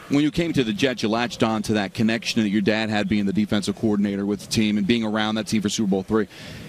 when you came to the Jets, you latched on to that connection that your dad had being the defensive coordinator with the team and being around that team for Super Bowl III.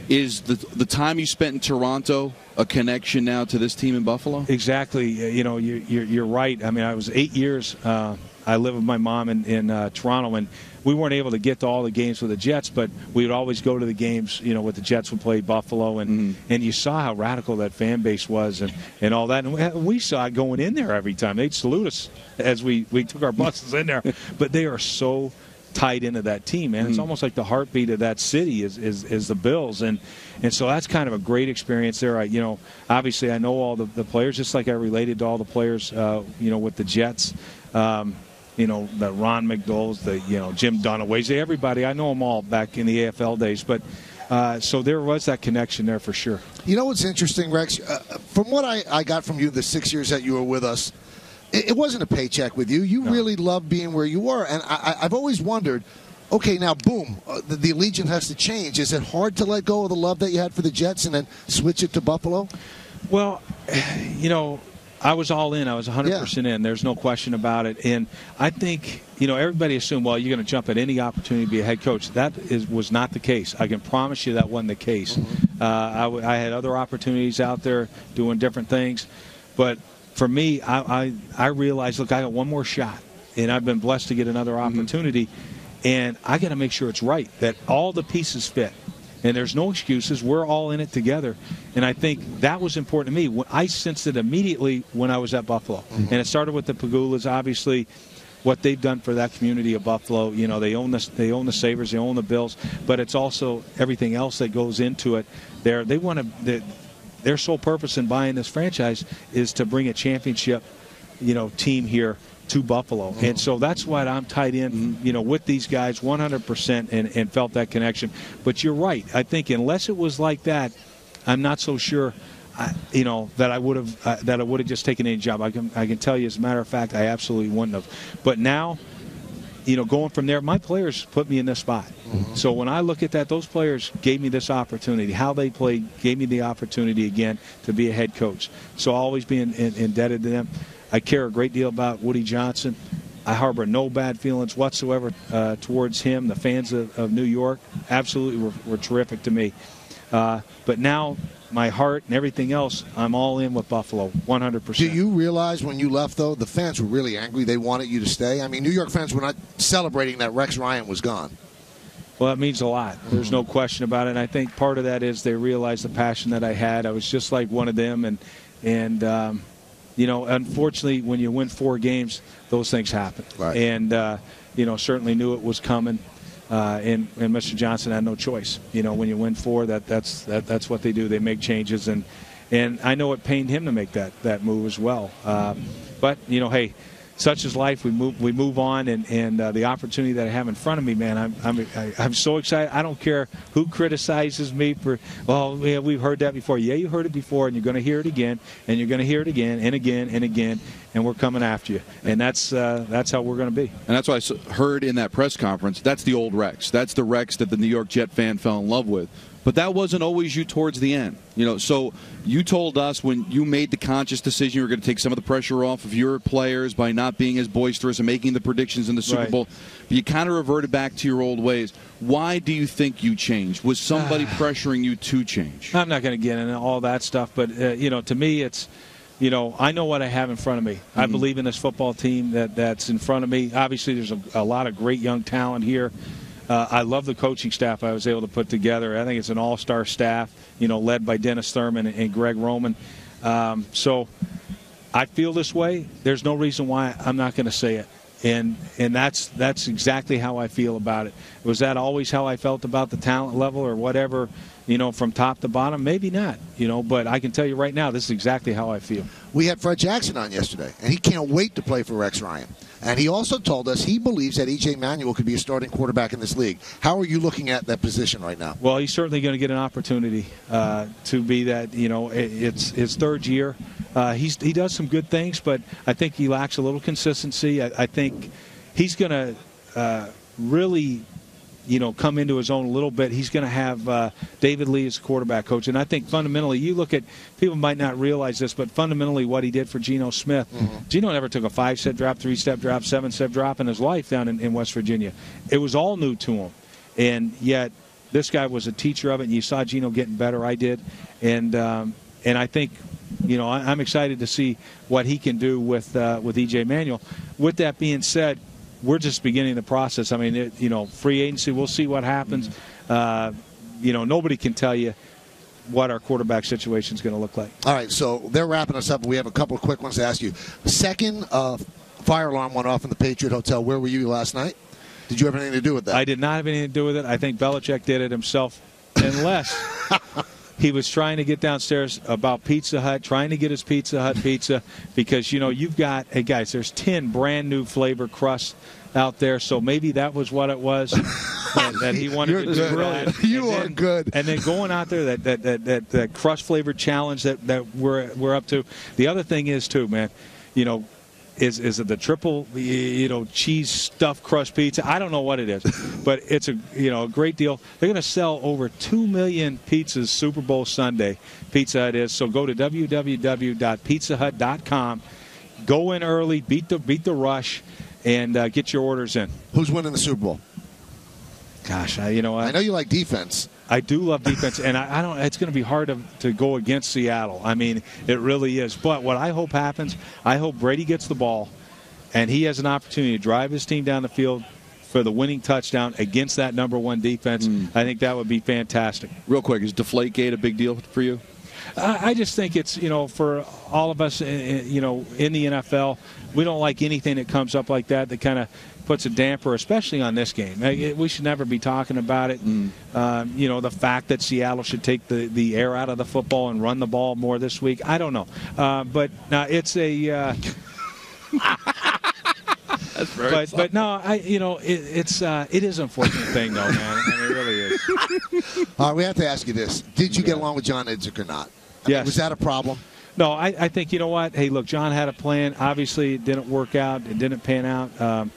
Is the time you spent in Toronto a connection now to this team in Buffalo? Exactly. You're right. I mean, I was 8 years. I lived with my mom in Toronto, and we weren't able to get to all the games with the Jets, but we would always go to the games, with the Jets would play Buffalo, and you saw how radical that fan base was and all that. And we saw it going in there every time. They'd salute us as we took our buses in there. But they are so tied into that team, man. It's almost like the heartbeat of that city is the Bills, and so that's kind of a great experience there. Obviously I know all the players, just like I related to all the players, with the Jets. The Ron McDowell's, Jim Dunaway's, everybody. I know them all back in the AFL days, but so there was that connection there for sure. You know what's interesting, Rex? From what I got from you the 6 years that you were with us, it wasn't a paycheck with you. You really loved being where you were. And I've always wondered, okay, now, boom, the allegiance has to change. Is it hard to let go of the love that you had for the Jets and then switch it to Buffalo? Well, I was all in. I was 100% in. There's no question about it. And I think, everybody assumed, well, you're going to jump at any opportunity to be a head coach. That was not the case. I can promise you that wasn't the case. I had other opportunities out there doing different things. But for me, I realized, look, I got one more shot, and I've been blessed to get another opportunity, and I got to make sure it's right, that all the pieces fit. And there's no excuses. We're all in it together. And I think that was important to me. I sensed it immediately when I was at Buffalo. And it started with the Pagulas, obviously, what they've done for that community of Buffalo. They own the Sabres, they own the Bills, but it's also everything else that goes into it. Their sole purpose in buying this franchise is to bring a championship, team here to Buffalo. And so that's why I'm tied in, with these guys 100% and felt that connection. But you're right. I think unless it was like that, I'm not so sure, that I would have just taken any job. I can tell you, as a matter of fact, I absolutely wouldn't have. But now, going from there, my players put me in this spot. So when I look at that, those players gave me this opportunity. How they played gave me the opportunity again to be a head coach. So I'll always be indebted to them. I care a great deal about Woody Johnson. I harbor no bad feelings whatsoever towards him. The fans of New York absolutely were terrific to me. But now my heart and everything else, I'm all in with Buffalo, 100%. Do you realize when you left, though, the fans were really angry? They wanted you to stay? I mean, New York fans were not celebrating that Rex Ryan was gone. Well, it means a lot. There's no question about it. And I think part of that is they realized the passion that I had. I was just like one of them. And unfortunately, when you win 4 games, those things happen. Right. And, certainly knew it was coming. And Mr. Johnson had no choice. When you win 4, that's what they do. They make changes. And I know it pained him to make that move as well. But, hey, such is life. We move on, and the opportunity that I have in front of me, man, I'm so excited. I don't care who criticizes me for, well, yeah, we've heard that before. Yeah, you heard it before, and you're going to hear it again, and you're going to hear it again and again and again, and we're coming after you. And that's how we're going to be. And that's what I heard in that press conference. That's the old Rex. That's the Rex that the New York Jet fan fell in love with. But that wasn't always you towards the end. So you told us when you made the conscious decision you were going to take some of the pressure off of your players by not being as boisterous and making the predictions in the Super Bowl. But you kind of reverted back to your old ways. Why do you think you changed? Was somebody pressuring you to change? I'm not going to get into all that stuff, but, to me it's, I know what I have in front of me. I believe in this football team that's in front of me. Obviously, there's a lot of great young talent here. I love the coaching staff I was able to put together. I think it's an all-star staff, led by Dennis Thurman and Greg Roman. So I feel this way. There's no reason why I'm not going to say it. And that's exactly how I feel about it. Was that always how I felt about the talent level or whatever, from top to bottom? Maybe not, but I can tell you right now, this is exactly how I feel. We had Fred Jackson on yesterday, and he can't wait to play for Rex Ryan. And he also told us he believes that EJ Manuel could be a starting quarterback in this league. How are you looking at that position right now? Well, he's certainly going to get an opportunity to be that. It's his 3rd year. He does some good things, but I think he lacks a little consistency. I think he's going to really come into his own a little bit. He's going to have David Lee as quarterback coach. And I think fundamentally, you look at, people might not realize this, but fundamentally what he did for Geno Smith. Geno never took a 5-step drop, 3-step drop, 7-step drop in his life down in West Virginia. It was all new to him. And yet this guy was a teacher of it, and you saw Geno getting better. I did. And I think, I'm excited to see what he can do with EJ Manuel. With that being said, we're just beginning the process. I mean, free agency, we'll see what happens. Nobody can tell you what our quarterback situation is going to look like. All right, so they're wrapping us up. We have a couple of quick ones to ask you. Second, fire alarm went off in the Patriot Hotel. Where were you last night? Did you have anything to do with that? I did not have anything to do with it. I think Belichick did it himself, unless he was trying to get downstairs about Pizza Hut, trying to get his Pizza Hut pizza, because, you've got, hey, guys, there's 10 brand-new flavor crusts out there, so maybe that was what it was that he wanted to do. Brilliant. You are good. And then going out there, that crust flavor challenge that we're up to. The other thing is, too, man, is it the triple, cheese stuffed crust pizza? I don't know what it is, but it's a great deal. They're going to sell over 2 million pizzas Super Bowl Sunday. Pizza Hut is. So go to www.pizzahut.com. Go in early, beat the rush, and get your orders in. Who's winning the Super Bowl? Gosh, I know you like defense. I do love defense, and I don't. It's going to be hard to go against Seattle. I mean, it really is. But what I hope happens, I hope Brady gets the ball, and he has an opportunity to drive his team down the field for the winning touchdown against that number one defense. I think that would be fantastic. Real quick, is Deflategate a big deal for you? I just think it's, for all of us, in the NFL, we don't like anything that comes up like that kind of puts a damper, especially on this game. We should never be talking about it. The fact that Seattle should take the air out of the football and run the ball more this week, I don't know. But it's a... That's very but no, it is an unfortunate thing, though, man. I mean, it really is. All right, we have to ask you this: did you get along with John Idzik or not? Yes. Was that a problem? No, I think, you know what? Hey, look, John had a plan. Obviously, it didn't work out. It didn't pan out.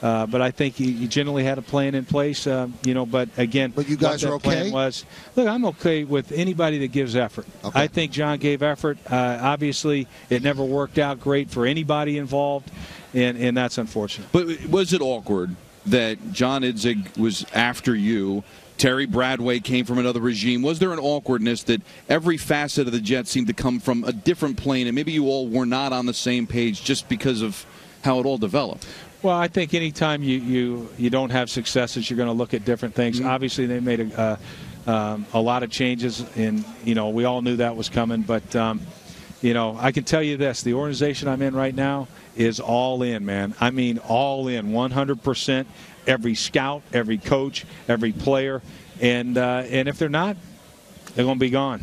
But I think he generally had a plan in place. But again, but you guys are okay. Look, I'm okay with anybody that gives effort. Okay. I think John gave effort. Obviously, it never worked out great for anybody involved, and that's unfortunate. But was it awkward that John Idzik was after you? Terry Bradway came from another regime. Was there an awkwardness that every facet of the Jets seemed to come from a different plane, and maybe you all were not on the same page just because of how it all developed? Well, I think anytime you don't have successes, you're going to look at different things. Obviously, they made a lot of changes, and we all knew that was coming. But I can tell you this: the organization I'm in right now is all in, man. I mean, all in, 100%. Every scout, every coach, every player, and if they're not, they're going to be gone.